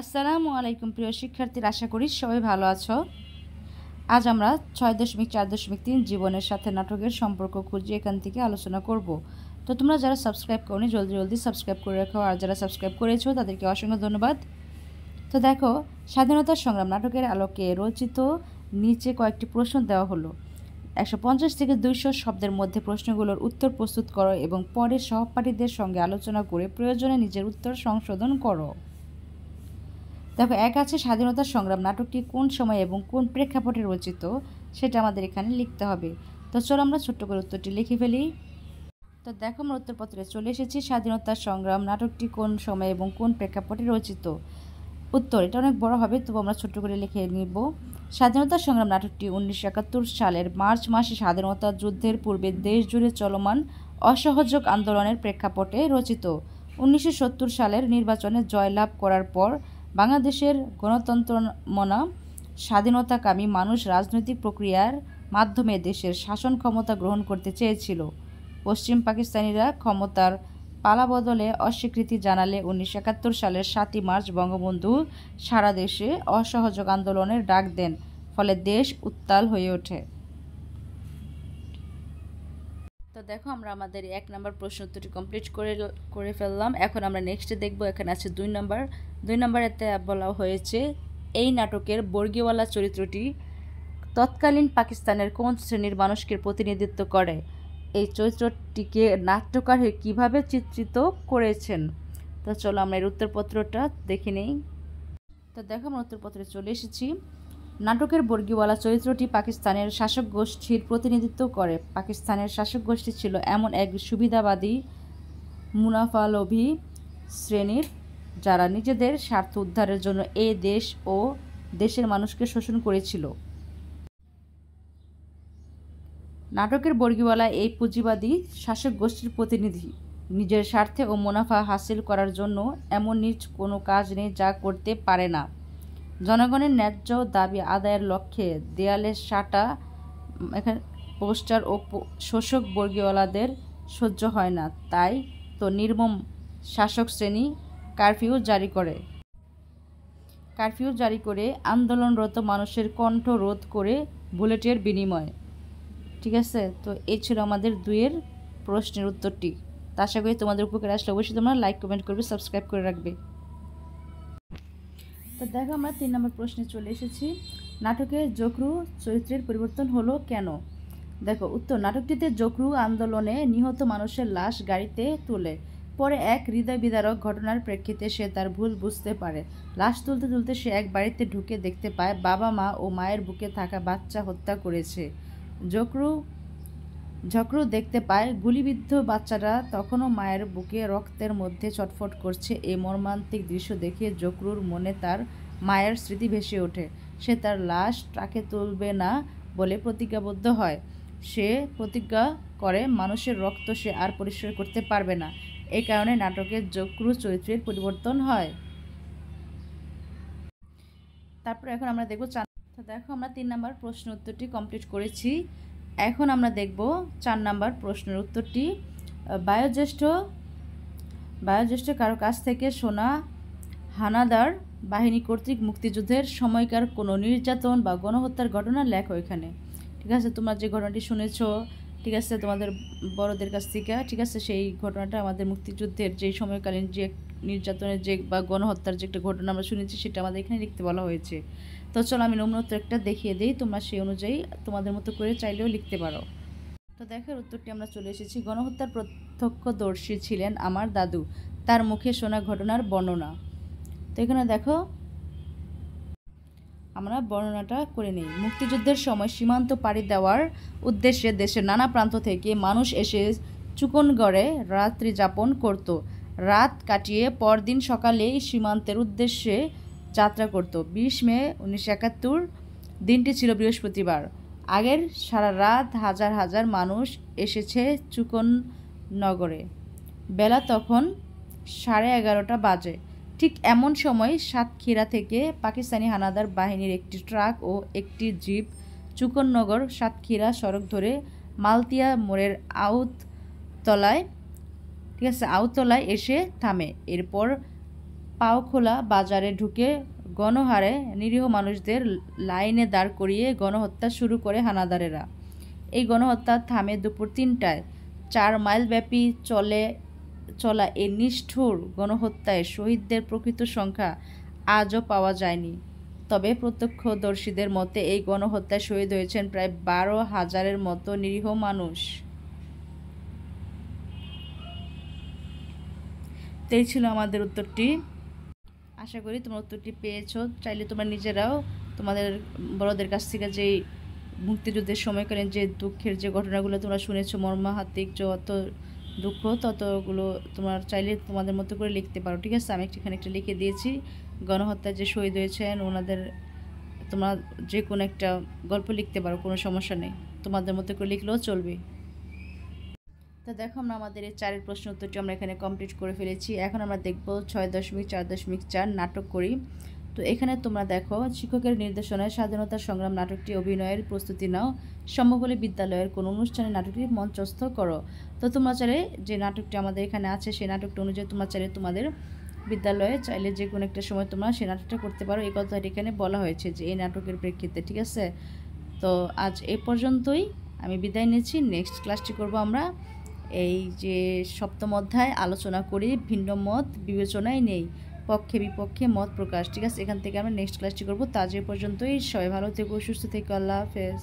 আসসালামু আলাইকুম প্রিয় শিক্ষার্থীরা, আশা করি সবাই ভালো আছো। আজ আমরা 6.4.3 জীবনের সাথে নাটকের সম্পর্ক খুঁজে এখান থেকে আলোচনা করব। তো তোমরা যারা সাবস্ক্রাইব করনি জলদি সাবস্ক্রাইব করে রাখো, আর যারা সাবস্ক্রাইব করেছো তাদেরকে অসংখ্য ধন্যবাদ। তো দেখো, স্বাধীনতা সংগ্রাম নাটকের আলোকে রচিত নিচে কয়েকটি প্রশ্ন দেওয়া হলো। 150 থেকে 200 শব্দের মধ্যে প্রশ্নগুলোর উত্তর প্রস্তুত করো এবং পরে সহপাঠীদের সঙ্গে আলোচনা করে প্রয়োজনে নিজের উত্তর সংশোধন করো। দেখো, এক আছে স্বাধীনতা সংগ্রাম নাটকটি কোন সময় এবং কোন প্রেক্ষাপটে রচিত, সেটা আমাদের এখানে লিখতে হবে। তো চলো আমরা ছোট্ট করে উত্তরটি লিখে ফেলি। তো দেখো, আমরা উত্তরপত্রে চলে এসেছি। স্বাধীনতা সংগ্রাম নাটকটি কোন সময় এবং কোন প্রেক্ষাপটে রচিত। উত্তর, এটা অনেক বড় হবে, তবু আমরা ছোট্ট করে লিখে নিব। স্বাধীনতা সংগ্রাম নাটকটি 1971 সালের মার্চ মাসে স্বাধীনতা যুদ্ধের পূর্বে দেশ জুড়ে চলমান অসহযোগ আন্দোলনের প্রেক্ষাপটে রচিত। 1970 সালের নির্বাচনে জয়লাভ করার পর বাংলাদেশের গণতন্ত্রমনা স্বাধীনতাকামী মানুষ রাজনৈতিক প্রক্রিয়ার মাধ্যমে দেশের শাসন ক্ষমতা গ্রহণ করতে চেয়েছিল। পশ্চিম পাকিস্তানিরা ক্ষমতার পালাবদলে অস্বীকৃতি জানালে 1971 সালের 7ই মার্চ বঙ্গবন্ধু সারা দেশে অসহযোগ আন্দোলনের ডাক দেন, ফলে দেশ উত্তাল হয়ে ওঠে। তো দেখো, আমরা আমাদের 1 নম্বর প্রশ্ন উত্তরটি কমপ্লিট করে ফেললাম। এখন আমরা নেক্সটে দেখব। এখানে আছে 2 নম্বর। 2 নম্বরেতে বলা হয়েছে, এই নাটকের বর্গীওয়ালা চরিত্রটি তৎকালীন পাকিস্তানের কোন শ্রেণীর মানুষকে প্রতিনিধিত্ব করে? এই চরিত্রটিকে নাট্যকার কীভাবে চিত্রিত করেছেন? তো চলো আমরা এর উত্তরপত্রটা দেখে নেই। তো দেখো, আমরা উত্তরপত্রে চলে এসেছি। নাটকের বর্গীওয়ালা চরিত্রটি পাকিস্তানের শাসক গোষ্ঠীর প্রতিনিধিত্ব করে। পাকিস্তানের শাসক গোষ্ঠী ছিল এমন এক সুবিধাবাদী মুনাফালোভী শ্রেণীর, যারা নিজেদের স্বার্থ উদ্ধারের জন্য এ দেশ ও দেশের মানুষকে শোষণ করেছিল। নাটকের বর্গীওয়ালা এই পুঁজিবাদী শাসক গোষ্ঠীর প্রতিনিধি। নিজের স্বার্থে ও মুনাফা হাসিল করার জন্য এমন নিজ কোনো কাজ নেই যা করতে পারে না। জনগণের ন্যায্য দাবি আদায়ের লক্ষ্যে দেয়ালে সাঁটা এখানে পোস্টার ও শোষক বর্গীওয়ালাদের সহ্য হয় না, তাই তো নির্মম শাসক শ্রেণী কারফিউ জারি করে আন্দোলনরত মানুষের কণ্ঠ রোধ করে বুলেটের বিনিময়ে। ঠিক আছে, তো এই ছিল আমাদের 2 প্রশ্নের উত্তরটি। তা আশা করি তোমাদের উপকারে আসলে অবশ্যই তোমরা লাইক কমেন্ট করবে, সাবস্ক্রাইব করে রাখবে। তো দেখো, আমরা 3 নম্বর প্রশ্নে চলে এসেছি। নাটকে জকরু চরিত্রের পরিবর্তন হলো কেন? দেখো উত্তর, নাটকটিতে জকরু আন্দোলনে নিহত মানুষের লাশ গাড়িতে তোলে। পরে এক হৃদয় বিদারক ঘটনার প্রেক্ষিতে সে তার ভুল বুঝতে পারে। লাশ তুলতে তুলতে সে এক বাড়িতে ঢুকে দেখতে পায় বাবা মা ও মায়ের বুকে থাকা বাচ্চা হত্যা করেছে। ঝকরু দেখতে পায় গুলিবিদ্ধ বাচ্চারা তখনও মায়ের বুকে রক্তের মধ্যে ছটফট করছে। এই মর্মান্তিক দৃশ্য দেখে জকরুর মনে তার মায়ের স্মৃতি ভেসে ওঠে। সে তার লাশ ট্রাকে তুলবে না বলে প্রতিজ্ঞাবদ্ধ হয়। সে প্রতিজ্ঞা করে মানুষের রক্ত সে আর পরিষ্কার করতে পারবে না। এই কারণে নাটকে জকরু চরিত্রের পরিবর্তন হয়। তারপর এখন আমরা দেখব দেখো, আমরা 3 নম্বর প্রশ্ন উত্তরটি কমপ্লিট করেছি। এখন আমরা দেখব 4 নম্বর প্রশ্নের উত্তরটি। বায়োজ্যেষ্ঠ কারো কাছ থেকে শোনা হানাদার বাহিনী কর্তৃক মুক্তিযুদ্ধের সময়কার কোনো নির্যাতন বা গণহত্যার ঘটনা লেখো এখানে। ঠিক আছে, তোমরা যে ঘটনাটি শুনেছ, ঠিক আছে, তোমাদের বড়দের কাছ থেকে, ঠিক আছে, সেই ঘটনাটা আমাদের মুক্তিযুদ্ধের যে সময়কালীন যে নির্যাতনের যে বা গণহত্যার যে একটা ঘটনা আমরা শুনেছি, সেটা আমাদের এখানে লিখতে বলা হয়েছে। তো চলো আমি নমুনা উত্তর একটা দেখিয়ে দিই, তোমরা সেই অনুযায়ী তোমাদের মতো করে চাইলেও লিখতে পারো। তো দেখো, উত্তরটি আমরা চলে এসেছি। গণহত্যার প্রত্যক্ষদর্শী ছিলেন আমার দাদু, তার মুখে শোনা ঘটনার বর্ণনা। তো এখানে দেখো, আমরা বর্ণনাটা করে নিই। মুক্তিযুদ্ধের সময় সীমান্ত পাড়ি দেওয়ার উদ্দেশ্যে দেশের নানা প্রান্ত থেকে মানুষ এসে চুকনগড়ে রাত্রি যাপন করত। রাত কাটিয়ে পরদিন সকালেই সীমান্তের উদ্দেশ্যে যাত্রা করত। 20 মে 1971 দিনটি ছিল বৃহস্পতিবার। আগের সারা রাত হাজার হাজার মানুষ এসেছে চুকনগরে। বেলা তখন 11:30 বাজে। ঠিক এমন সময় সাতক্ষীরা থেকে পাকিস্তানি হানাদার বাহিনীর একটি ট্রাক ও একটি জিপ চুকননগর সাতক্ষীরা সড়ক ধরে মালতিয়া মোড়ের আউতলায় এসে থামে। এরপর পাও খোলা বাজারে ঢুকে গণহারে নিরীহ মানুষদের লাইনে দাঁড় করিয়ে গণহত্যা শুরু করে হানাদারেরা। এই গণহত্যা থামে দুপুর ৩টায়। ৪ মাইলব্যাপী চলা এই নিষ্ঠুর গণহত্যায় শহীদদের প্রকৃত সংখ্যা আজও পাওয়া যায়নি। তবে প্রত্যক্ষদর্শীদের মতে এই গণহত্যায় শহীদ হয়েছেন প্রায় ১২,০০০-এর মতো নিরীহ মানুষ। এই ছিল আমাদের উত্তরটি। আশা করি তোমরা উত্তরটি পেয়েছো। চাইলে তোমরা নিজেরাও তোমাদের বড়দের কাছ থেকে যেই মুক্তিযুদ্ধের সময়কালীন যে দুঃখের যে ঘটনাগুলো তোমরা শুনেছো, মর্মান্তিক যত দুঃখ ততগুলো তোমরা চাইলে তোমাদের মতো করে লিখতে পারো। ঠিক আছে, আমি এখানে একটা লিখে দিয়েছি। গণহত্যায় যে শহীদ হয়েছেন ওনাদের তোমরা যে কোনো একটা গল্প লিখতে পারো, কোনো সমস্যা নেই, তোমাদের মতো করে লিখলেও চলবে। তো দেখো আমরা আমাদের এই 4-এর প্রশ্ন উত্তরটি আমরা এখানে কমপ্লিট করে ফেলেছি। এখন আমরা দেখব 6.4.4 নাটক করি। তো এখানে তোমরা দেখো, শিক্ষকের নির্দেশনায় স্বাধীনতা সংগ্রাম নাটকটি অভিনয়ের প্রস্তুতি নাও। সম্ভব হলে বিদ্যালয়ের কোনো অনুষ্ঠানে নাটকটি মঞ্চস্থ করো। তো তোমরা চাইলে যে নাটকটি আমাদের এখানে আছে সেই নাটকটা অনুযায়ী তোমরা চাইলে তোমাদের বিদ্যালয়ে চাইলে যে কোনো একটা সময় তোমরা সেই নাটকটা করতে পারো। এই কথাটি এখানে বলা হয়েছে যে এই নাটকের প্রেক্ষিতে। ঠিক আছে, তো আজ এই পর্যন্তই, আমি বিদায় নিচ্ছি। নেক্সট ক্লাসটি করব আমরা এই যে 7ম অধ্যায় আলোচনা করি, ভিন্ন মত বিবেচনায় নেই, পক্ষে বিপক্ষে মত প্রকাশ। ঠিক আছে, এখান থেকে আমরা নেক্সট ক্লাসটি করবো। তো আজ এ পর্যন্তই, সবাই ভালো থেকো, সুস্থ থেকো, আল্লাহ হাফেজ।